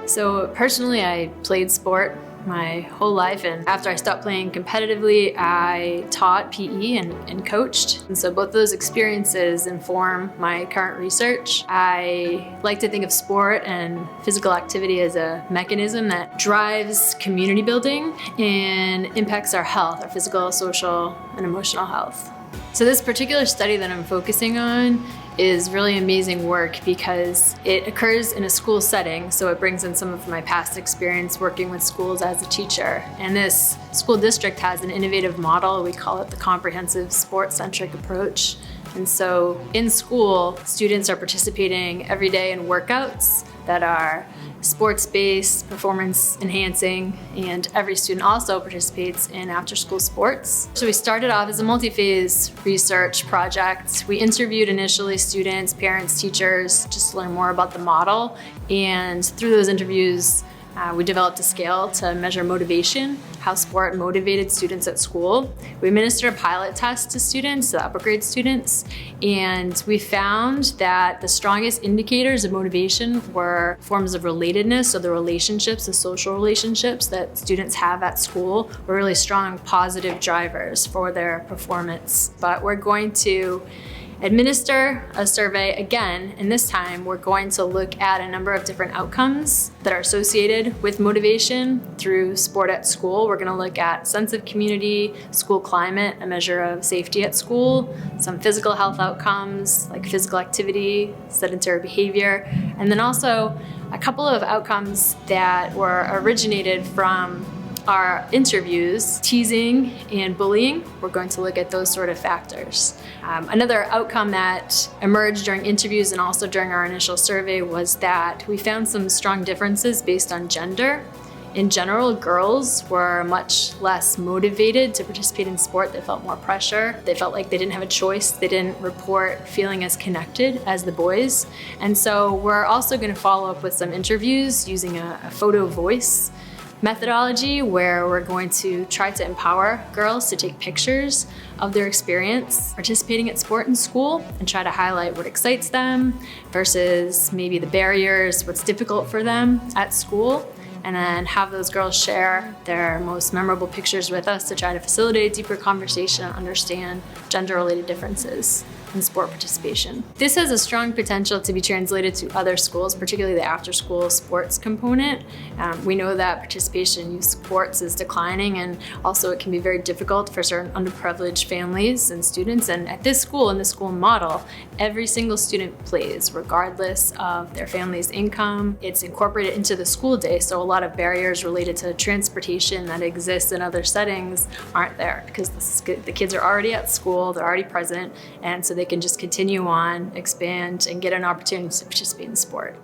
So personally, I played sport my whole life, and after I stopped playing competitively, I taught PE and coached. And so both those experiences inform my current research. I like to think of sport and physical activity as a mechanism that drives community building and impacts our health, our physical, social, and emotional health. So this particular study that I'm focusing on is really amazing work because it occurs in a school setting, so it brings in some of my past experience working with schools as a teacher. And this school district has an innovative model. We call it the comprehensive sport-centric approach. And so in school, students are participating every day in workouts that are sports-based, performance-enhancing, and every student also participates in after-school sports. So we started off as a multi-phase research project. We interviewed initially students, parents, teachers, just to learn more about the model. And through those interviews, we developed a scale to measure motivation, how sport motivated students at school. We administered a pilot test to students, to upper grade students, and we found that the strongest indicators of motivation were forms of relatedness, so the relationships, the social relationships that students have at school were really strong positive drivers for their performance. But we're going to administer a survey again, and this time we're going to look at a number of different outcomes that are associated with motivation through sport at school. We're going to look at sense of community, school climate, a measure of safety at school, some physical health outcomes like physical activity, sedentary behavior, and then also a couple of outcomes that were originated from our interviews, teasing and bullying. We're going to look at those sort of factors. Another outcome that emerged during interviews and also during our initial survey was that we found some strong differences based on gender. In general, girls were much less motivated to participate in sport. They felt more pressure. They felt like they didn't have a choice. They didn't report feeling as connected as the boys. And so we're also going to follow up with some interviews using a photo voice methodology where we're going to try to empower girls to take pictures of their experience participating at sport in school and try to highlight what excites them versus maybe the barriers, what's difficult for them at school, and then have those girls share their most memorable pictures with us to try to facilitate deeper conversation and understand gender-related differences in sport participation. This has a strong potential to be translated to other schools, particularly the after-school sports component. We know that participation in youth sports is declining, and also it can be very difficult for certain underprivileged families and students. And at this school, in the school model, every single student plays regardless of their family's income. It's incorporated into the school day, so a lot of barriers related to transportation that exist in other settings aren't there because the kids are already at school, they're already present, and so they can just continue on, expand, and get an opportunity to participate in sport.